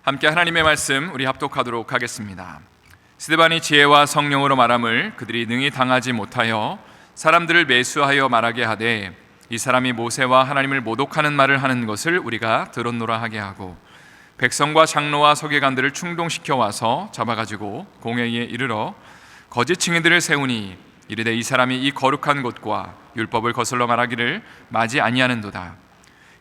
함께 하나님의 말씀 우리 합독하도록 하겠습니다. 스데반이 지혜와 성령으로 말함을 그들이 능히 당하지 못하여 사람들을 매수하여 말하게 하되 이 사람이 모세와 하나님을 모독하는 말을 하는 것을 우리가 들었노라 하게 하고 백성과 장로와 서기관들을 충동시켜 와서 잡아가지고 공회에 이르러 거짓 증인들을 세우니 이르되 이 사람이 이 거룩한 곳과 율법을 거슬러 말하기를 마지 아니하는도다.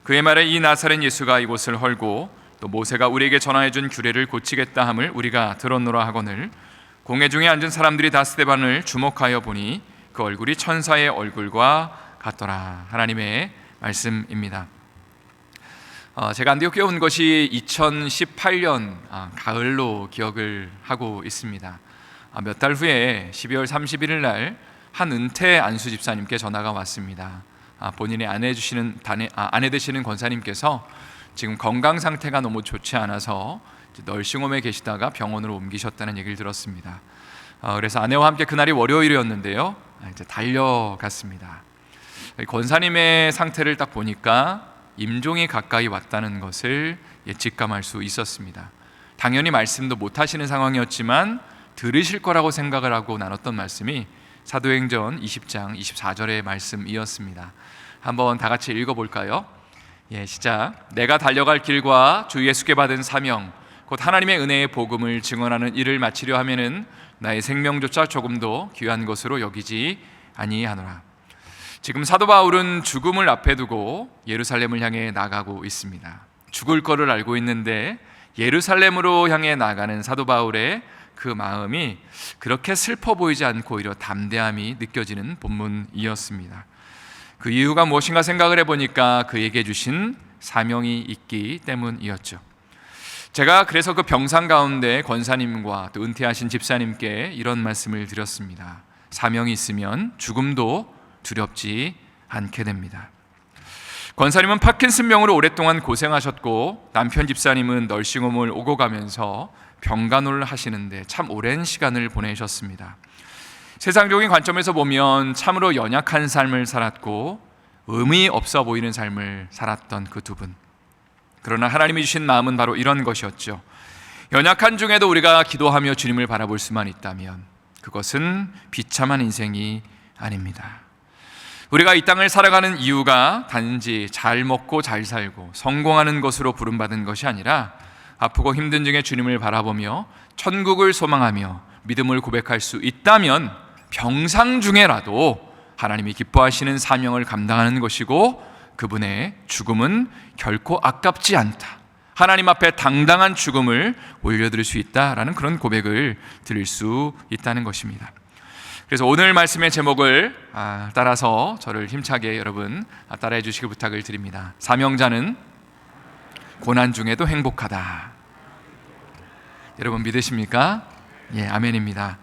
그의 말에 이 나사렛 예수가 이곳을 헐고 또 모세가 우리에게 전하여준 규례를 고치겠다 함을 우리가 들었노라 하거늘 공회 중에 앉은 사람들이 다 스데반을 주목하여 보니 그 얼굴이 천사의 얼굴과 같더라. 하나님의 말씀입니다. 제가 안디옥에 온 것이 2018년 가을로 기억을 하고 있습니다. 몇 달 후에 12월 31일 날 한은퇴 안수 집사님께 전화가 왔습니다. 본인의 아내 되시는 권사님께서 지금 건강 상태가 너무 좋지 않아서 널싱홈에 계시다가 병원으로 옮기셨다는 얘기를 들었습니다. 그래서 아내와 함께 그날이 월요일이었는데요, 이제 달려갔습니다. 권사님의 상태를 딱 보니까 임종이 가까이 왔다는 것을 직감할 수 있었습니다. 당연히 말씀도 못 하시는 상황이었지만 들으실 거라고 생각을 하고 나눴던 말씀이 사도행전 20장 24절의 말씀이었습니다. 한번 다 같이 읽어볼까요? 시작. 내가 달려갈 길과 주 예수께 받은 사명 곧 하나님의 은혜의 복음을 증언하는 일을 마치려 하면은 나의 생명조차 조금도 귀한 것으로 여기지 아니하노라. 지금 사도 바울은 죽음을 앞에 두고 예루살렘을 향해 나가고 있습니다. 죽을 거를 알고 있는데 예루살렘으로 향해 나가는 사도 바울의 그 마음이 그렇게 슬퍼 보이지 않고 오히려 담대함이 느껴지는 본문이었습니다. 그 이유가 무엇인가 생각을 해보니까 그에게 주신 사명이 있기 때문이었죠. 제가 그래서 그 병상 가운데 권사님과 또 은퇴하신 집사님께 이런 말씀을 드렸습니다. 사명이 있으면 죽음도 두렵지 않게 됩니다. 권사님은 파킨슨병으로 오랫동안 고생하셨고 남편 집사님은 널싱홈을 오고 가면서 병간호를 하시는데 참 오랜 시간을 보내셨습니다. 세상적인 관점에서 보면 참으로 연약한 삶을 살았고 의미 없어 보이는 삶을 살았던 그 두 분. 그러나 하나님이 주신 마음은 바로 이런 것이었죠. 연약한 중에도 우리가 기도하며 주님을 바라볼 수만 있다면 그것은 비참한 인생이 아닙니다. 우리가 이 땅을 살아가는 이유가 단지 잘 먹고 잘 살고 성공하는 것으로 부름받은 것이 아니라 아프고 힘든 중에 주님을 바라보며 천국을 소망하며 믿음을 고백할 수 있다면 병상 중에라도 하나님이 기뻐하시는 사명을 감당하는 것이고 그분의 죽음은 결코 아깝지 않다. 하나님 앞에 당당한 죽음을 올려드릴 수 있다라는 그런 고백을 드릴 수 있다는 것입니다. 그래서 오늘 말씀의 제목을 따라서 저를 힘차게 여러분 따라해 주시길 부탁을 드립니다. 사명자는 고난 중에도 행복하다. 여러분 믿으십니까? 아멘입니다.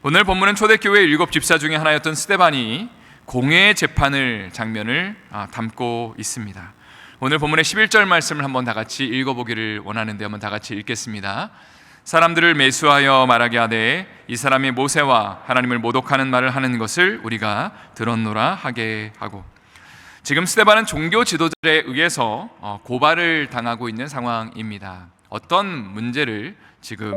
오늘 본문은 초대교회 7 집사 중에 하나였던 스데반이 공회의 재판을 장면을 담고 있습니다. 오늘 본문의 11절 말씀을 한번 다 같이 읽어보기를 원하는데 한번 다 같이 읽겠습니다. 사람들을 매수하여 말하게 하되 이 사람이 모세와 하나님을 모독하는 말을 하는 것을 우리가 들었노라 하게 하고, 지금 스데반은 종교 지도자에 의해서 고발을 당하고 있는 상황입니다. 어떤 문제를 지금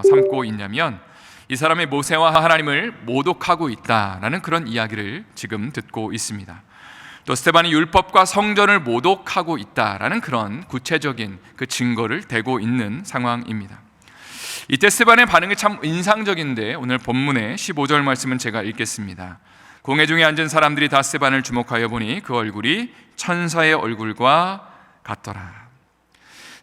삼고 있냐면 이 사람이 모세와 하나님을 모독하고 있다라는 그런 이야기를 지금 듣고 있습니다. 또 스데반이 율법과 성전을 모독하고 있다라는 그런 구체적인 그 증거를 대고 있는 상황입니다. 이때 스데반의 반응이 참 인상적인데 오늘 본문의 15절 말씀은 제가 읽겠습니다. 공회 중에 앉은 사람들이 다 스데반을 주목하여 보니 그 얼굴이 천사의 얼굴과 같더라.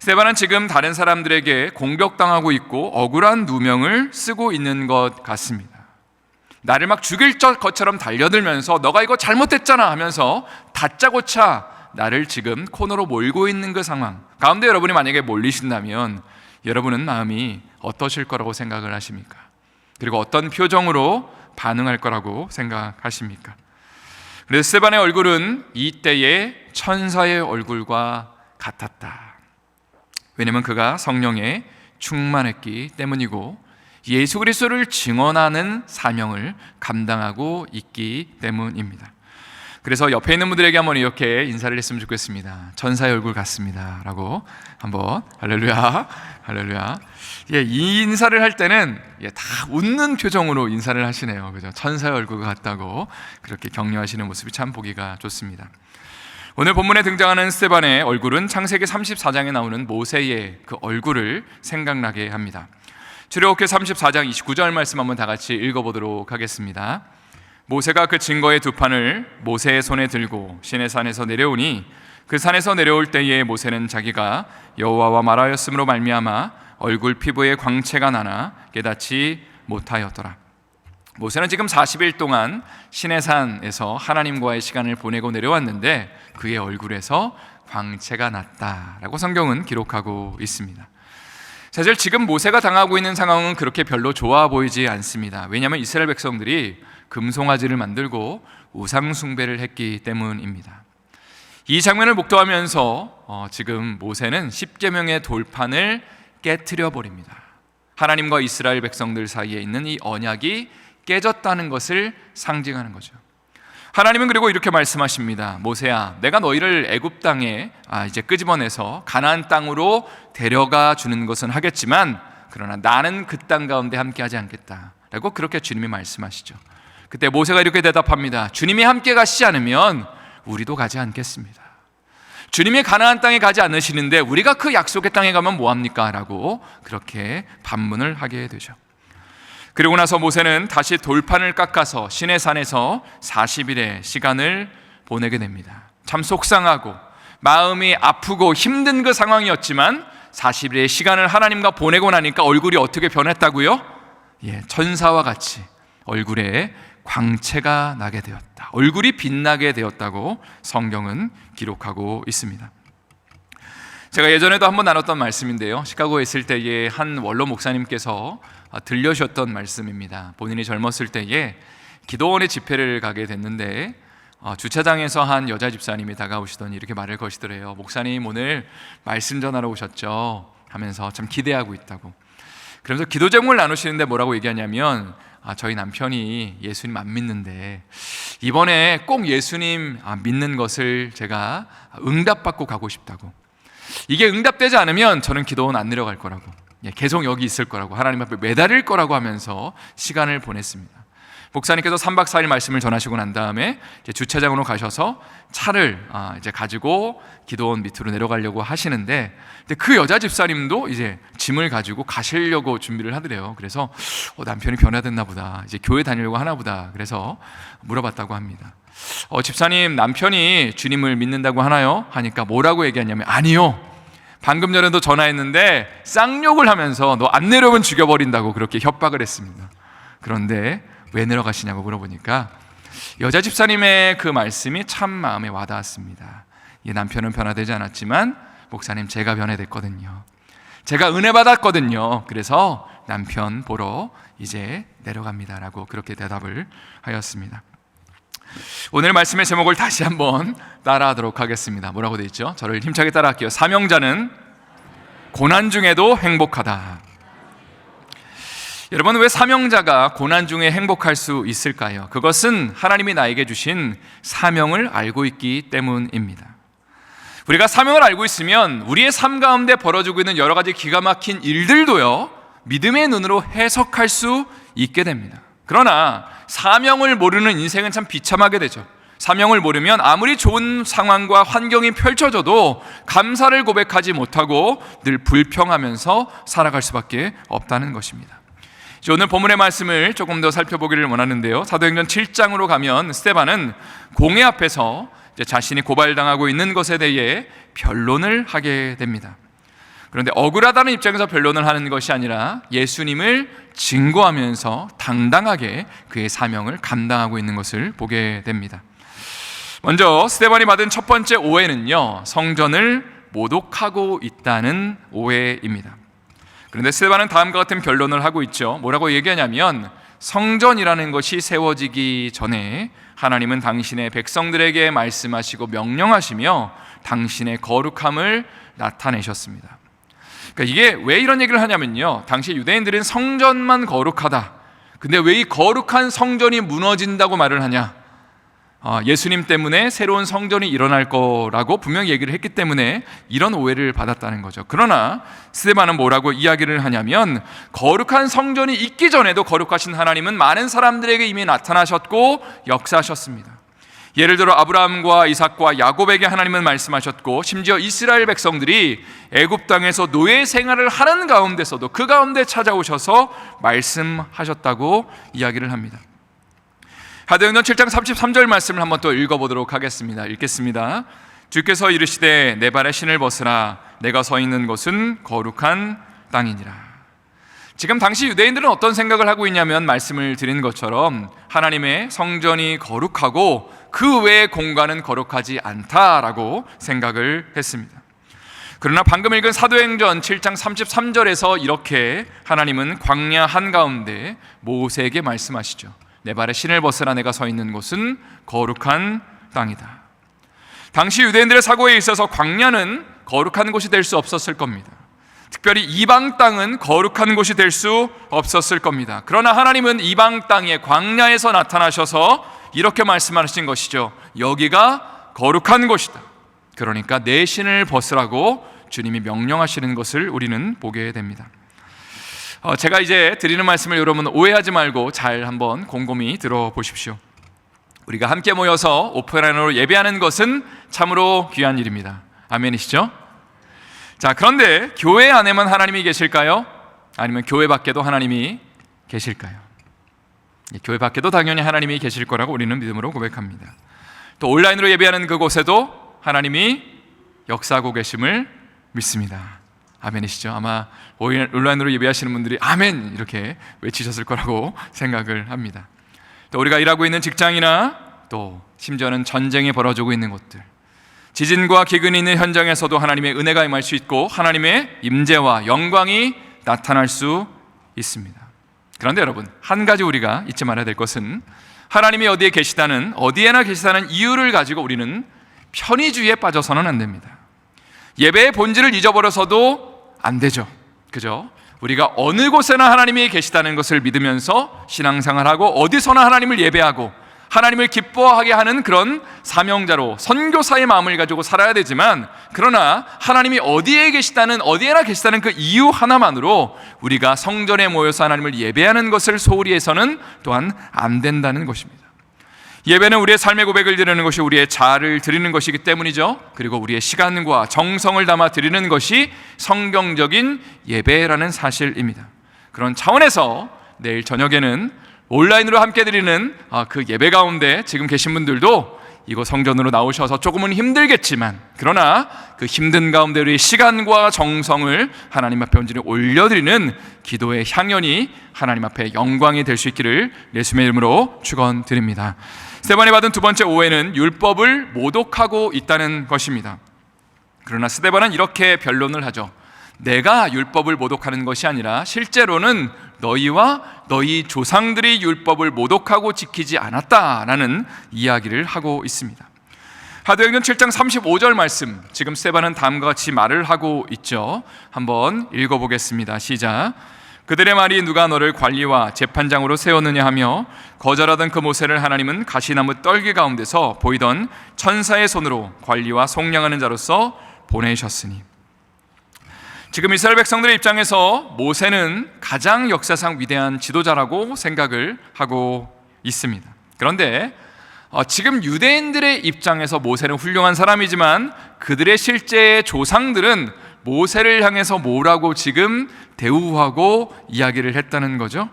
스데반은 지금 다른 사람들에게 공격당하고 있고 억울한 누명을 쓰고 있는 것 같습니다. 나를 막 죽일 것처럼 달려들면서 너가 이거 잘못했잖아 하면서 다짜고짜 나를 지금 코너로 몰고 있는 그 상황 가운데 여러분이 만약에 몰리신다면 여러분은 마음이 어떠실 거라고 생각을 하십니까? 그리고 어떤 표정으로 반응할 거라고 생각하십니까? 그래서 스데반의 얼굴은 이때의 천사의 얼굴과 같았다. 왜냐하면 그가 성령에 충만했기 때문이고 예수 그리스도를 증언하는 사명을 감당하고 있기 때문입니다. 그래서 옆에 있는 분들에게 한번 이렇게 인사를 했으면 좋겠습니다. 천사의 얼굴 같습니다 라고 한번. 할렐루야, 할렐루야. 예, 이 인사를 할 때는 다 웃는 표정으로 인사를 하시네요. 그죠? 천사의 얼굴 같다고 그렇게 격려하시는 모습이 참 보기가 좋습니다. 오늘 본문에 등장하는 스데반의 얼굴은 창세기 34장에 나오는 모세의 그 얼굴을 생각나게 합니다. 출애굽기 34장 29절 말씀 한번 다 같이 읽어보도록 하겠습니다. 모세가 그 증거의 두 판을 모세의 손에 들고 시내산에서 내려오니 그 산에서 내려올 때에 모세는 자기가 여호와와 말하였으므로 말미암아 얼굴 피부에 광채가 나나 깨닫지 못하였더라. 모세는 지금 40일 동안 시내산에서 하나님과의 시간을 보내고 내려왔는데 그의 얼굴에서 광채가 났다라고 성경은 기록하고 있습니다. 사실 지금 모세가 당하고 있는 상황은 그렇게 별로 좋아 보이지 않습니다. 왜냐하면 이스라엘 백성들이 금송아지를 만들고 우상 숭배를 했기 때문입니다. 이 장면을 목도하면서 지금 모세는 십계명의 돌판을 깨트려 버립니다. 하나님과 이스라엘 백성들 사이에 있는 이 언약이 깨졌다는 것을 상징하는 거죠. 하나님은 그리고 이렇게 말씀하십니다. 모세야, 내가 너희를 애굽 땅에 이제 끄집어내서 가나안 땅으로 데려가 주는 것은 하겠지만 그러나 나는 그 땅 가운데 함께하지 않겠다라고 그렇게 주님이 말씀하시죠. 그때 모세가 이렇게 대답합니다. 주님이 함께 가시지 않으면 우리도 가지 않겠습니다. 주님이 가나안 땅에 가지 않으시는데 우리가 그 약속의 땅에 가면 뭐합니까? 라고 그렇게 반문을 하게 되죠. 그리고 나서 모세는 다시 돌판을 깎아서 시내산에서 40일의 시간을 보내게 됩니다. 참 속상하고 마음이 아프고 힘든 그 상황이었지만 40일의 시간을 하나님과 보내고 나니까 얼굴이 어떻게 변했다고요? 천사와 같이 얼굴에 광채가 나게 되었다. 얼굴이 빛나게 되었다고 성경은 기록하고 있습니다. 제가 예전에도 한번 나눴던 말씀인데요. 시카고에 있을 때에 한 원로 목사님께서 들려주셨던 말씀입니다. 본인이 젊었을 때에 기도원의 집회를 가게 됐는데 주차장에서 한 여자 집사님이 다가오시더니 이렇게 말을 거시더래요. 목사님 오늘 말씀 전하러 오셨죠? 하면서 참 기대하고 있다고. 그러면서 기도 제목을 나누시는데 뭐라고 얘기하냐면 저희 남편이 예수님 안 믿는데 이번에 꼭 예수님 믿는 것을 제가 응답받고 가고 싶다고. 이게 응답되지 않으면 저는 기도원 안 내려갈 거라고, 계속 여기 있을 거라고, 하나님 앞에 매달릴 거라고 하면서 시간을 보냈습니다. 목사님께서 3박 4일 말씀을 전하시고 난 다음에 이제 주차장으로 가셔서 차를 이제 가지고 기도원 밑으로 내려가려고 하시는데 그 여자 집사님도 이제 짐을 가지고 가시려고 준비를 하더래요. 그래서 남편이 변화됐나 보다, 이제 교회 다니려고 하나 보다. 그래서 물어봤다고 합니다. 집사님, 남편이 주님을 믿는다고 하나요? 하니까 뭐라고 얘기하냐면 아니요, 방금 전에도 전화했는데 쌍욕을 하면서 너 안 내려오면 죽여버린다고 그렇게 협박을 했습니다. 그런데 왜 내려가시냐고 물어보니까 여자 집사님의 그 말씀이 참 마음에 와닿았습니다. 남편은 변화되지 않았지만 목사님, 제가 변화됐거든요. 제가 은혜 받았거든요. 그래서 남편 보러 이제 내려갑니다라고 그렇게 대답을 하였습니다. 오늘 말씀의 제목을 다시 한번 따라하도록 하겠습니다. 뭐라고 되어 있죠? 저를 힘차게 따라할게요. 사명자는 고난 중에도 행복하다. 여러분, 왜 사명자가 고난 중에 행복할 수 있을까요? 그것은 하나님이 나에게 주신 사명을 알고 있기 때문입니다. 우리가 사명을 알고 있으면 우리의 삶 가운데 벌어지고 있는 여러 가지 기가 막힌 일들도요, 믿음의 눈으로 해석할 수 있게 됩니다. 그러나 사명을 모르는 인생은 참 비참하게 되죠. 사명을 모르면 아무리 좋은 상황과 환경이 펼쳐져도 감사를 고백하지 못하고 늘 불평하면서 살아갈 수밖에 없다는 것입니다. 오늘 본문의 말씀을 조금 더 살펴보기를 원하는데요. 사도행전 7장으로 가면 스데반은 공회 앞에서 이제 자신이 고발당하고 있는 것에 대해 변론을 하게 됩니다. 그런데 억울하다는 입장에서 변론을 하는 것이 아니라 예수님을 증거하면서 당당하게 그의 사명을 감당하고 있는 것을 보게 됩니다. 먼저 스데반이 받은 첫 번째 오해는요, 성전을 모독하고 있다는 오해입니다. 그런데 스데반은 다음과 같은 변론을 하고 있죠. 뭐라고 얘기하냐면 성전이라는 것이 세워지기 전에 하나님은 당신의 백성들에게 말씀하시고 명령하시며 당신의 거룩함을 나타내셨습니다. 그러니까 이게 왜 이런 얘기를 하냐면요, 당시 유대인들은 성전만 거룩하다. 근데 왜 이 거룩한 성전이 무너진다고 말을 하냐? 예수님 때문에 새로운 성전이 일어날 거라고 분명히 얘기를 했기 때문에 이런 오해를 받았다는 거죠. 그러나 스데반은 뭐라고 이야기를 하냐면, 거룩한 성전이 있기 전에도 거룩하신 하나님은 많은 사람들에게 이미 나타나셨고 역사하셨습니다. 예를 들어 아브라함과 이삭과 야곱에게 하나님은 말씀하셨고, 심지어 이스라엘 백성들이 애굽 땅에서 노예 생활을 하는 가운데서도 그 가운데 찾아오셔서 말씀하셨다고 이야기를 합니다. 사도행전 7장 33절 말씀을 한번 또 읽어보도록 하겠습니다. 읽겠습니다. 주께서 이르시되 내 발에 신을 벗으라. 내가 서 있는 곳은 거룩한 땅이니라. 지금 당시 유대인들은 어떤 생각을 하고 있냐면, 말씀을 드린 것처럼 하나님의 성전이 거룩하고 그 외의 공간은 거룩하지 않다라고 생각을 했습니다. 그러나 방금 읽은 사도행전 7장 33절에서 이렇게 하나님은 광야 한가운데 모세에게 말씀하시죠. 내 발에 신을 벗으라. 내가 서 있는 곳은 거룩한 땅이다. 당시 유대인들의 사고에 있어서 광야는 거룩한 곳이 될 수 없었을 겁니다. 특별히 이방 땅은 거룩한 곳이 될 수 없었을 겁니다. 그러나 하나님은 이방 땅의 광야에서 나타나셔서 이렇게 말씀하신 것이죠. 여기가 거룩한 곳이다. 그러니까 내 신을 벗으라고 주님이 명령하시는 것을 우리는 보게 됩니다. 제가 이제 드리는 말씀을 여러분 오해하지 말고 잘 한번 곰곰이 들어보십시오. 우리가 함께 모여서 오프라인으로 예배하는 것은 참으로 귀한 일입니다. 아멘이시죠? 자, 그런데 교회 안에만 하나님이 계실까요? 아니면 교회 밖에도 하나님이 계실까요? 교회 밖에도 당연히 하나님이 계실 거라고 우리는 믿음으로 고백합니다. 또 온라인으로 예배하는 그곳에도 하나님이 역사하고 계심을 믿습니다. 아멘이시죠? 아마 온라인으로 예배하시는 분들이 아멘 이렇게 외치셨을 거라고 생각을 합니다. 또 우리가 일하고 있는 직장이나 또 심지어는 전쟁이 벌어지고 있는 곳들, 지진과 기근이 있는 현장에서도 하나님의 은혜가 임할 수 있고 하나님의 임재와 영광이 나타날 수 있습니다. 그런데 여러분, 한 가지 우리가 잊지 말아야 될 것은, 하나님이 어디에 계시다는, 어디에나 계시다는 이유를 가지고 우리는 편의주의에 빠져서는 안 됩니다. 예배의 본질을 잊어버려서도 안 되죠. 그죠? 우리가 어느 곳에나 하나님이 계시다는 것을 믿으면서 신앙생활하고 어디서나 하나님을 예배하고 하나님을 기뻐하게 하는 그런 사명자로, 선교사의 마음을 가지고 살아야 되지만, 그러나 하나님이 어디에 계시다는, 어디에나 계시다는 그 이유 하나만으로 우리가 성전에 모여서 하나님을 예배하는 것을 소홀히 해서는 또한 안 된다는 것입니다. 예배는 우리의 삶의 고백을 드리는 것이 우리의 자아를 드리는 것이기 때문이죠. 그리고 우리의 시간과 정성을 담아 드리는 것이 성경적인 예배라는 사실입니다. 그런 차원에서 내일 저녁에는 온라인으로 함께 드리는 그 예배 가운데 지금 계신 분들도 이곳 성전으로 나오셔서 조금은 힘들겠지만, 그러나 그 힘든 가운데 우리의 시간과 정성을 하나님 앞에 온전히 올려드리는 기도의 향연이 하나님 앞에 영광이 될 수 있기를 예수님의 이름으로 축원드립니다. 스데반이 받은 두 번째 오해는 율법을 모독하고 있다는 것입니다. 그러나 스데반은 이렇게 변론을 하죠. 내가 율법을 모독하는 것이 아니라 실제로는 너희와 너희 조상들이 율법을 모독하고 지키지 않았다라는 이야기를 하고 있습니다. 사도행전 7장 35절 말씀, 지금 스데반은 다음과 같이 말을 하고 있죠. 한번 읽어보겠습니다. 시작. 그들의 말이 누가 너를 관리와 재판장으로 세웠느냐 하며 거절하던 그 모세를 하나님은 가시나무 떨기 가운데서 보이던 천사의 손으로 관리와 속량하는 자로서 보내셨으니. 지금 이스라엘 백성들의 입장에서 모세는 가장 역사상 위대한 지도자라고 생각을 하고 있습니다. 그런데 지금 유대인들의 입장에서 모세는 훌륭한 사람이지만 그들의 실제 조상들은 모세를 향해서 뭐라고 지금 대우하고 이야기를 했다는 거죠.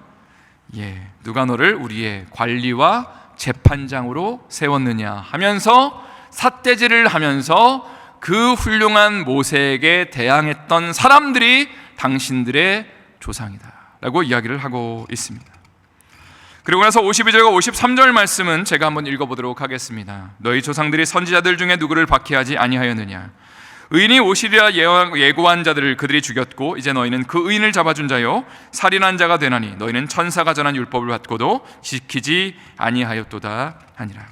누가 너를 우리의 관리와 재판장으로 세웠느냐 하면서 삿대질을 하면서 그 훌륭한 모세에게 대항했던 사람들이 당신들의 조상이다 라고 이야기를 하고 있습니다. 그리고 나서 52절과 53절 말씀은 제가 한번 읽어보도록 하겠습니다. 너희 조상들이 선지자들 중에 누구를 박해하지 아니하였느냐. 의인이 오시리라 예고한 자들을 그들이 죽였고 이제 너희는 그 의인을 잡아준 자요 살인한 자가 되나니 너희는 천사가 전한 율법을 받고도 지키지 아니하였도다 하니라.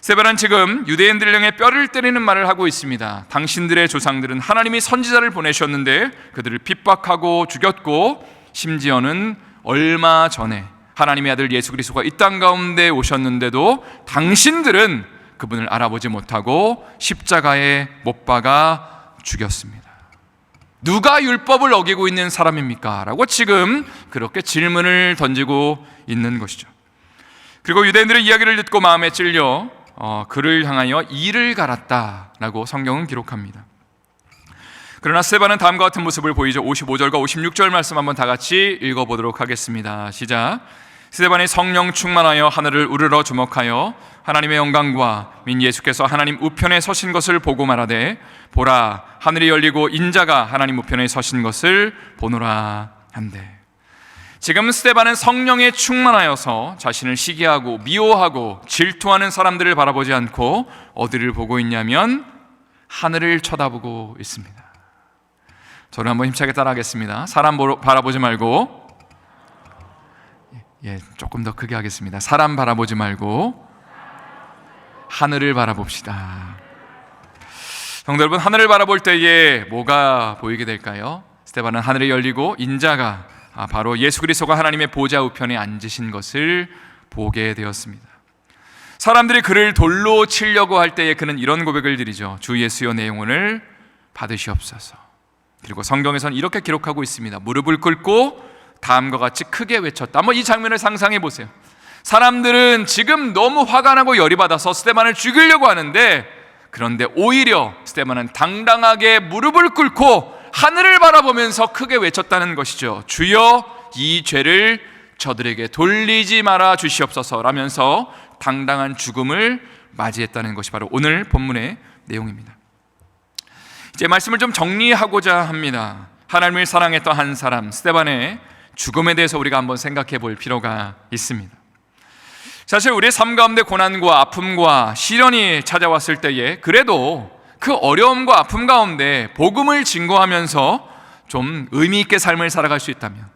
스데반은 지금 유대인들을 향해 뼈를 때리는 말을 하고 있습니다. 당신들의 조상들은 하나님이 선지자를 보내셨는데 그들을 핍박하고 죽였고 심지어는 얼마 전에 하나님의 아들 예수 그리스도가 이 땅 가운데 오셨는데도 당신들은 그분을 알아보지 못하고 십자가에 못 박아 죽였습니다. 누가 율법을 어기고 있는 사람입니까? 라고 지금 그렇게 질문을 던지고 있는 것이죠. 그리고 유대인들의 이야기를 듣고 마음에 찔려 그를 향하여 이를 갈았다라고 성경은 기록합니다. 그러나 스데반은 다음과 같은 모습을 보이죠. 55절과 56절 말씀 한번 다 같이 읽어보도록 하겠습니다. 시작. 스데반이 성령 충만하여 하늘을 우러러 주목하여 하나님의 영광과 민 예수께서 하나님 우편에 서신 것을 보고 말하되 보라 하늘이 열리고 인자가 하나님 우편에 서신 것을 보노라 한대. 지금 스데반은 성령에 충만하여서 자신을 시기하고 미워하고 질투하는 사람들을 바라보지 않고 어디를 보고 있냐면 하늘을 쳐다보고 있습니다. 저를 한번 힘차게 따라하겠습니다. 사람 바라보지 말고, 조금 더 크게 하겠습니다. 사람 바라보지 말고 하늘을 바라봅시다. 성도 여러분, 하늘을 바라볼 때에 뭐가 보이게 될까요? 스데반은 하늘이 열리고 인자가 바로 예수 그리스도가 하나님의 보좌 우편에 앉으신 것을 보게 되었습니다. 사람들이 그를 돌로 치려고 할 때에 그는 이런 고백을 드리죠. 주 예수여 내 영혼을 받으시옵소서. 그리고 성경에서는 이렇게 기록하고 있습니다. 무릎을 꿇고 다음과 같이 크게 외쳤다. 한번 이 장면을 상상해 보세요. 사람들은 지금 너무 화가 나고 열이 받아서 스데반을 죽이려고 하는데, 그런데 오히려 스데반은 당당하게 무릎을 꿇고 하늘을 바라보면서 크게 외쳤다는 것이죠. 주여 이 죄를 저들에게 돌리지 말아 주시옵소서 라면서 당당한 죽음을 맞이했다는 것이 바로 오늘 본문의 내용입니다. 이제 말씀을 좀 정리하고자 합니다. 하나님을 사랑했던 한 사람 스데반의 죽음에 대해서 우리가 한번 생각해 볼 필요가 있습니다. 사실 우리의 삶 가운데 고난과 아픔과 시련이 찾아왔을 때에 그래도 그 어려움과 아픔 가운데 복음을 증거하면서 좀 의미 있게 삶을 살아갈 수 있다면,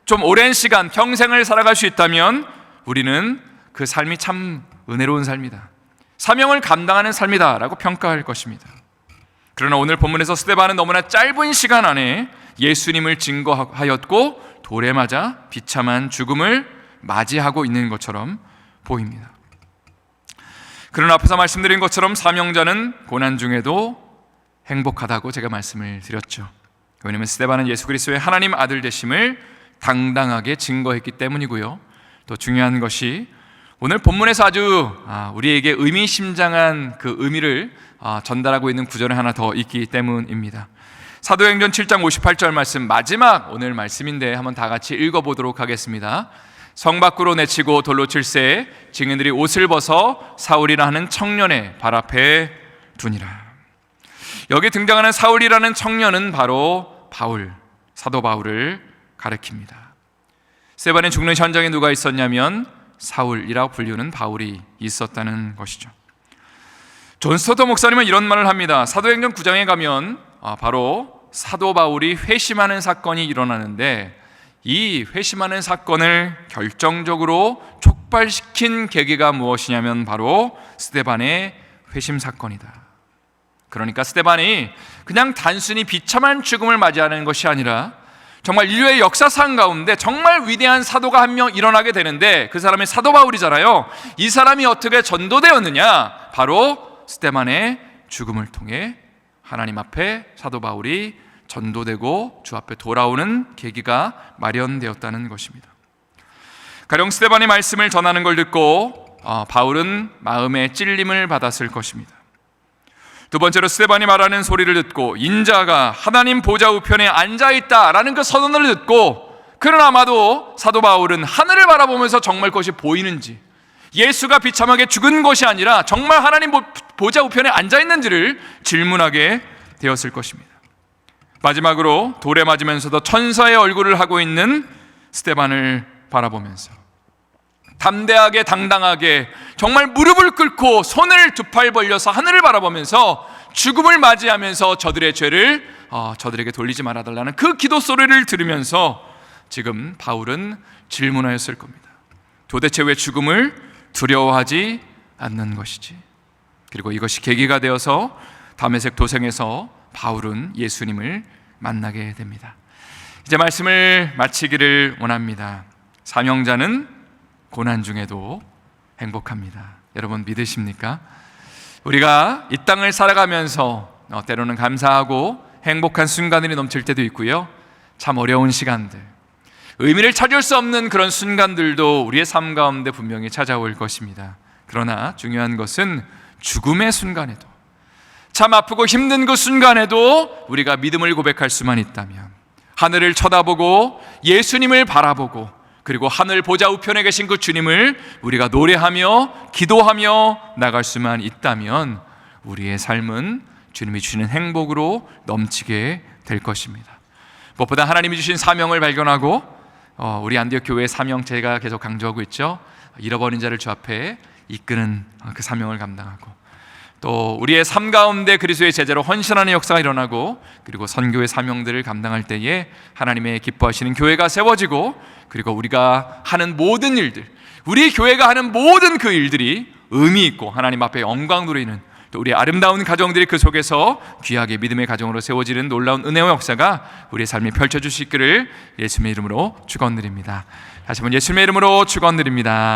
좀 오랜 시간 평생을 살아갈 수 있다면 우리는 그 삶이 참 은혜로운 삶이다, 사명을 감당하는 삶이다 라고 평가할 것입니다. 그러나 오늘 본문에서 스데반은 너무나 짧은 시간 안에 예수님을 증거하였고 돌에 맞아 비참한 죽음을 맞이하고 있는 것처럼 보입니다. 그러나 앞에서 말씀드린 것처럼 사명자는 고난 중에도 행복하다고 제가 말씀을 드렸죠. 왜냐하면 스데반은 예수 그리스도의 하나님 아들 되심을 당당하게 증거했기 때문이고요. 또 중요한 것이 오늘 본문에서 아주 우리에게 의미심장한 그 의미를 전달하고 있는 구절이 하나 더 있기 때문입니다. 사도행전 7장 58절 말씀, 마지막 오늘 말씀인데 한번 다 같이 읽어보도록 하겠습니다. 성 밖으로 내치고 돌로 칠새 증인들이 옷을 벗어 사울이라 하는 청년의 발 앞에 두니라. 여기 등장하는 사울이라는 청년은 바로 사도 바울을 가리킵니다. 스데반이 죽는 현장에 누가 있었냐면 사울이라고 불리는 바울이 있었다는 것이죠. 존 스토터 목사님은 이런 말을 합니다. 사도행전 9장에 가면 바로 사도 바울이 회심하는 사건이 일어나는데, 이 회심하는 사건을 결정적으로 촉발시킨 계기가 무엇이냐면 바로 스데반의 회심 사건이다. 그러니까 스데반이 그냥 단순히 비참한 죽음을 맞이하는 것이 아니라 정말 인류의 역사상 가운데 정말 위대한 사도가 한 명 일어나게 되는데, 그 사람이 사도 바울이잖아요. 이 사람이 어떻게 전도되었느냐? 바로 스데반의 죽음을 통해 하나님 앞에 사도 바울이 전도되고 주 앞에 돌아오는 계기가 마련되었다는 것입니다. 가령 스데반이 말씀을 전하는 걸 듣고 바울은 마음에 찔림을 받았을 것입니다. 두 번째로 스데반이 말하는 소리를 듣고 인자가 하나님 보좌 우편에 앉아있다라는 그 선언을 듣고, 그는 아마도 사도 바울은 하늘을 바라보면서 정말 그것이 보이는지, 예수가 비참하게 죽은 것이 아니라 정말 하나님 보좌 우편에 앉아있는지를 질문하게 되었을 것입니다. 마지막으로 돌에 맞으면서도 천사의 얼굴을 하고 있는 스데반을 바라보면서 담대하게 당당하게 정말 무릎을 꿇고 손을 두 팔 벌려서 하늘을 바라보면서 죽음을 맞이하면서 저들의 죄를 저들에게 돌리지 말아달라는 그 기도 소리를 들으면서 지금 바울은 질문하였을 겁니다. 도대체 왜 죽음을 두려워하지 않는 것이지? 그리고 이것이 계기가 되어서 다메섹 도성에서 바울은 예수님을 만나게 됩니다. 이제 말씀을 마치기를 원합니다. 사명자는 고난 중에도 행복합니다. 여러분 믿으십니까? 우리가 이 땅을 살아가면서 때로는 감사하고 행복한 순간들이 넘칠 때도 있고요, 참 어려운 시간들, 의미를 찾을 수 없는 그런 순간들도 우리의 삶 가운데 분명히 찾아올 것입니다. 그러나 중요한 것은 죽음의 순간에도, 참 아프고 힘든 그 순간에도 우리가 믿음을 고백할 수만 있다면, 하늘을 쳐다보고 예수님을 바라보고, 그리고 하늘 보좌 우편에 계신 그 주님을 우리가 노래하며 기도하며 나갈 수만 있다면 우리의 삶은 주님이 주시는 행복으로 넘치게 될 것입니다. 무엇보다 하나님이 주신 사명을 발견하고, 우리 안디옥 교회의 사명, 제가 계속 강조하고 있죠. 잃어버린 자를 주 앞에 이끄는 그 사명을 감당하고, 또 우리의 삶 가운데 그리스도의 제자로 헌신하는 역사가 일어나고, 그리고 선교의 사명들을 감당할 때에 하나님의 기뻐하시는 교회가 세워지고, 그리고 우리가 하는 모든 일들, 우리 교회가 하는 모든 그 일들이 의미 있고 하나님 앞에 영광 누리는, 또 우리 아름다운 가정들이 그 속에서 귀하게 믿음의 가정으로 세워지는 놀라운 은혜와 역사가 우리의 삶에 펼쳐주시기를 예수님의 이름으로 축원드립니다. 다시 한번 예수님의 이름으로 축원드립니다.